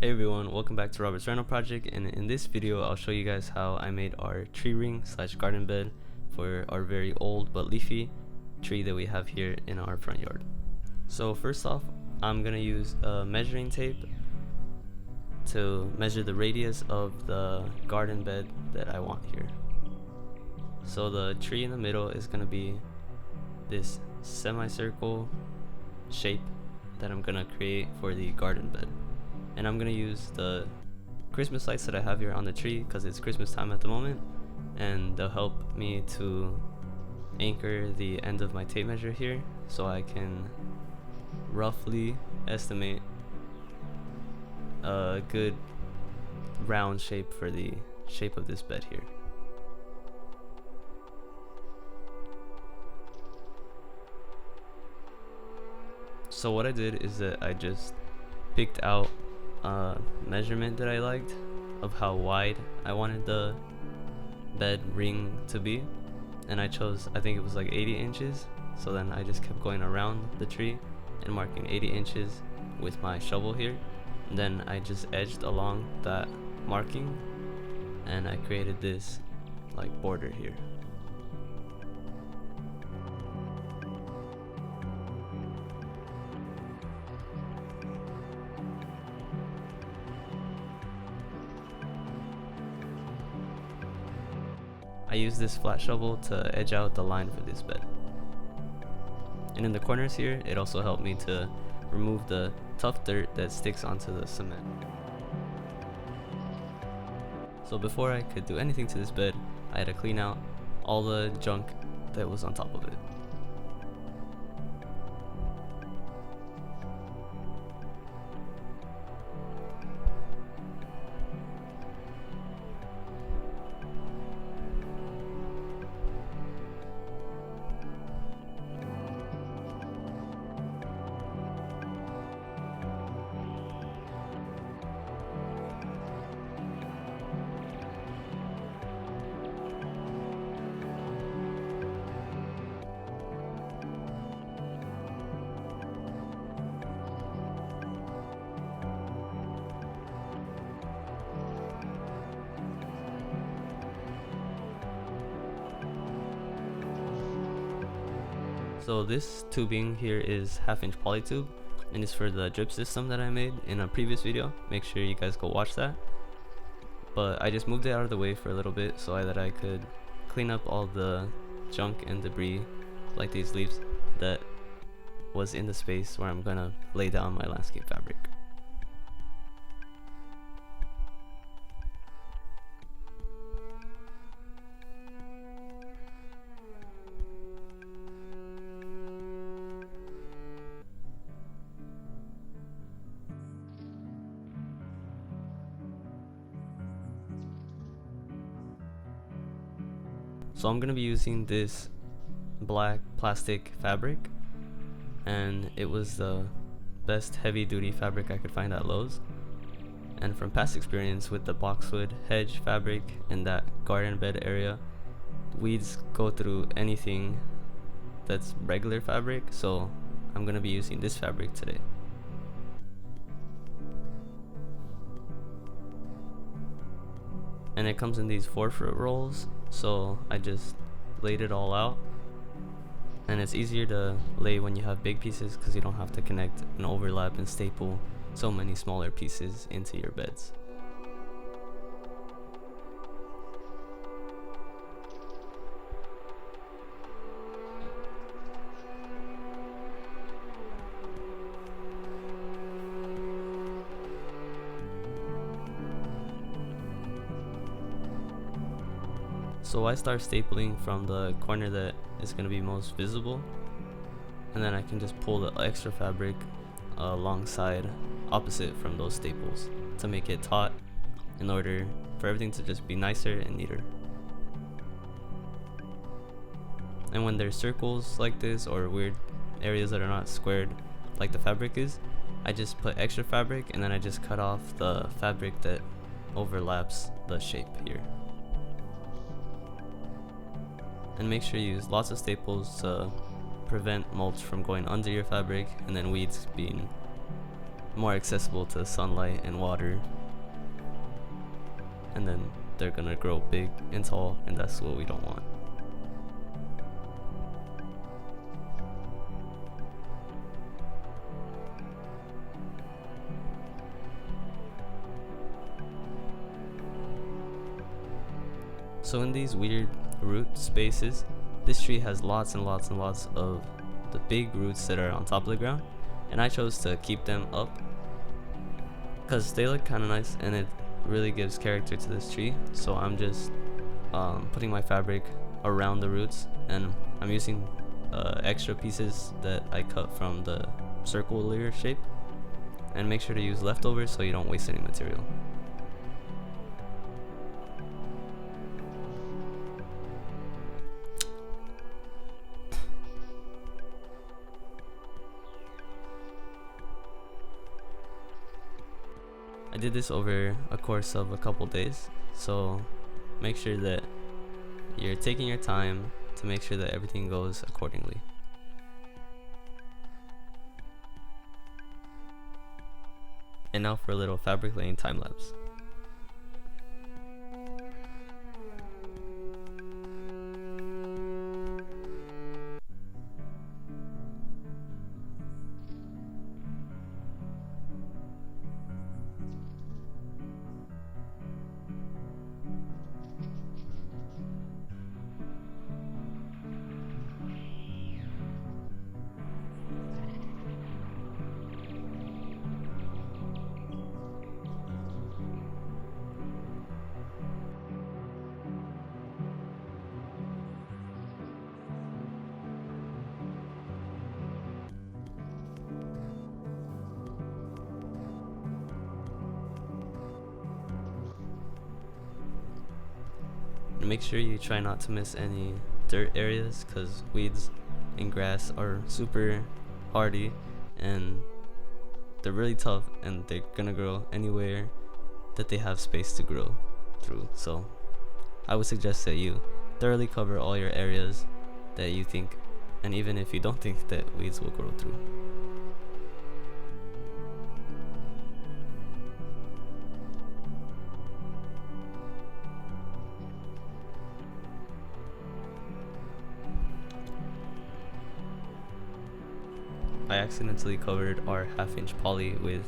Hey everyone, welcome back to Robert's Rental Project, and in this video I'll show you guys how I made our tree ring / garden bed for our very old but leafy tree that we have here in our front yard. So first off, I'm gonna use measuring tape to measure the radius of the garden bed that I want here. So the tree in the middle is gonna be this semicircle shape that I'm gonna create for the garden bed. And I'm gonna use the Christmas lights that I have here on the tree because it's Christmas time at the moment, and they'll help me to anchor the end of my tape measure here so I can roughly estimate a good round shape for the shape of this bed here. So what I did is that I just picked out measurement that I liked of how wide I wanted the bed ring to be, and I chose, I think it was like 80 inches. So then I just kept going around the tree and marking 80 inches with my shovel here, and then I just edged along that marking and I created this like border here. I use this flat shovel to edge out the line for this bed. And in the corners here, it also helped me to remove the tough dirt that sticks onto the cement. So before I could do anything to this bed, I had to clean out all the junk that was on top of it. So this tubing here is 1/2 inch poly tube, and it's for the drip system that I made in a previous video. Make sure you guys go watch that. But I just moved it out of the way for a little bit so that I could clean up all the junk and debris, like these leaves, that was in the space where I'm gonna lay down my landscape fabric. So I'm gonna be using this black plastic fabric, and it was the best heavy duty fabric I could find at Lowe's. And from past experience with the boxwood hedge fabric in that garden bed area, weeds go through anything that's regular fabric, so I'm gonna be using this fabric today. And it comes in these 4-foot rolls, so I just laid it all out. And it's easier to lay when you have big pieces because you don't have to connect and overlap and staple so many smaller pieces into your beds. So I start stapling from the corner that is going to be most visible, and then I can just pull the extra fabric alongside opposite from those staples to make it taut in order for everything to just be nicer and neater. And when there's circles like this or weird areas that are not squared like the fabric is, I just put extra fabric and then I just cut off the fabric that overlaps the shape here. And make sure you use lots of staples to prevent mulch from going under your fabric and then weeds being more accessible to sunlight and water, and then they're gonna grow big and tall, and that's what we don't want. So in these weird root spaces, this tree has lots and lots and lots of the big roots that are on top of the ground, and I chose to keep them up because they look kind of nice and it really gives character to this tree. So I'm just putting my fabric around the roots, and I'm using extra pieces that I cut from the circular shape, and make sure to use leftovers so you don't waste any material. I did this over a course of a couple days, so make sure that you're taking your time to make sure that everything goes accordingly. And now for a little fabric laying time lapse. And make sure you try not to miss any dirt areas, because weeds and grass are super hardy and they're really tough, and they're gonna grow anywhere that they have space to grow through. So I would suggest that you thoroughly cover all your areas that you think, and even if you don't think, that weeds will grow through. I accidentally covered our 1/2-inch poly with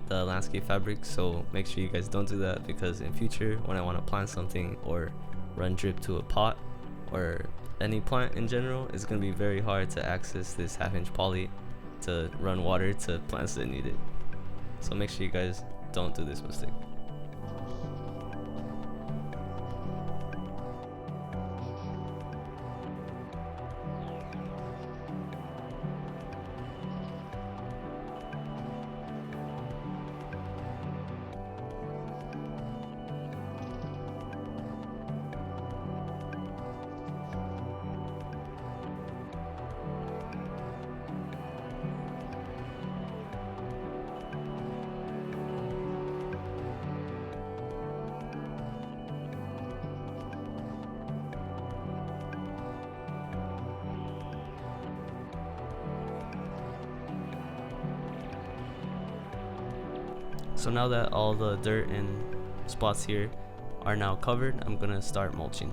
the landscape fabric, so make sure you guys don't do that, because in future when I want to plant something or run drip to a pot or any plant in general, it's going to be very hard to access this 1/2-inch poly to run water to plants that need it. So make sure you guys don't do this mistake. So now that all the dirt and spots here are now covered, I'm gonna start mulching.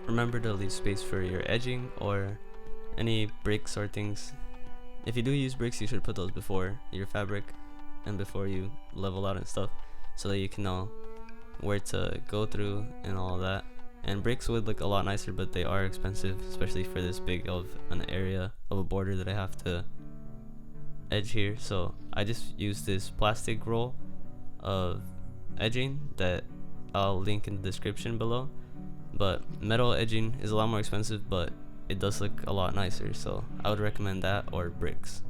Remember to leave space for your edging or any bricks or things. If you do use bricks, you should put those before your fabric and before you level out and stuff, so that you can know where to go through and all of that. And bricks would look a lot nicer, but they are expensive, especially for this big of an area of a border that I have to edge here. So I just use this plastic roll of edging that I'll link in the description below. But metal edging is a lot more expensive, but it does look a lot nicer, so I would recommend that or bricks.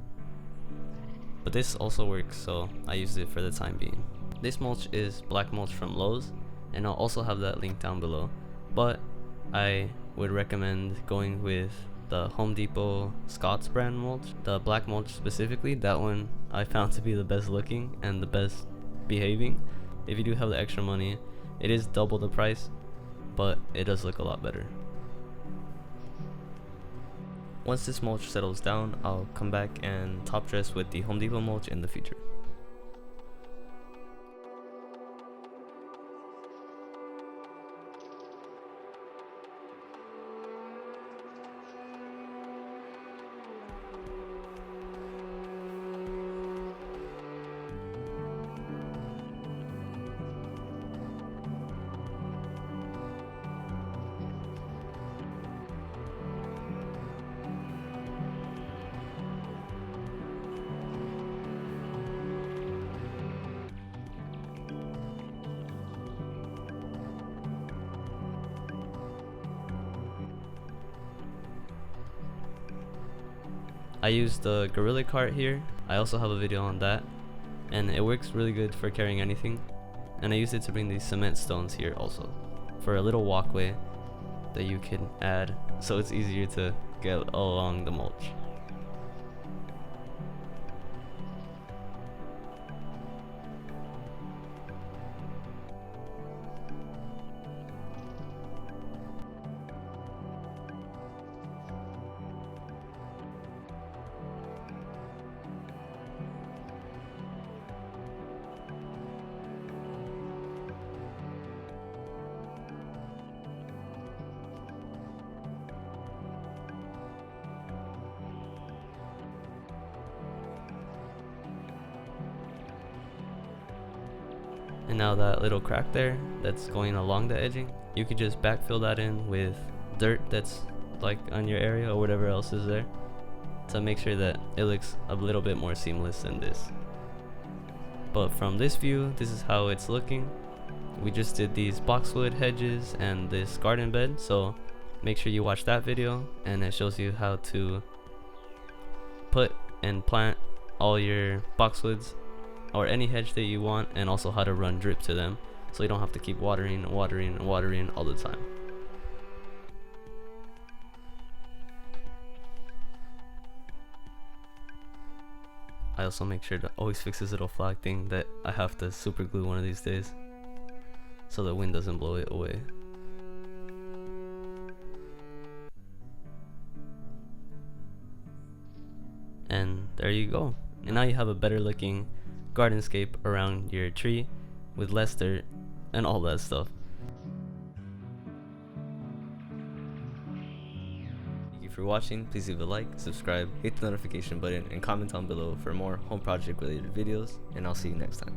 But this also works, so I used it for the time being. This mulch is black mulch from Lowe's, and I'll also have that link down below, but I would recommend going with the Home Depot Scott's brand mulch. The black mulch specifically, that one I found to be the best looking and the best behaving. If you do have the extra money, it is double the price, but it does look a lot better. Once this mulch settles down, I'll come back and top dress with the Home Depot mulch in the future. I use the Gorilla Cart here. I also have a video on that, and it works really good for carrying anything. And I use it to bring these cement stones here also, for a little walkway that you can add so it's easier to get along the mulch. And now that little crack there that's going along the edging, you could just backfill that in with dirt that's like on your area or whatever else is there, to make sure that it looks a little bit more seamless than this. But from this view, this is how it's looking. We just did these boxwood hedges and this garden bed, so make sure you watch that video, and it shows you how to put and plant all your boxwoods or any hedge that you want, and also how to run drip to them so you don't have to keep watering all the time. I also make sure to always fix this little flag thing that I have to super glue one of these days so the wind doesn't blow it away. And there you go. And now you have a better looking gardenscape around your tree with less dirt and all that stuff. Thank you for watching. Please leave a like, subscribe, hit the notification button, and comment down below for more home project related videos, and I'll see you next time.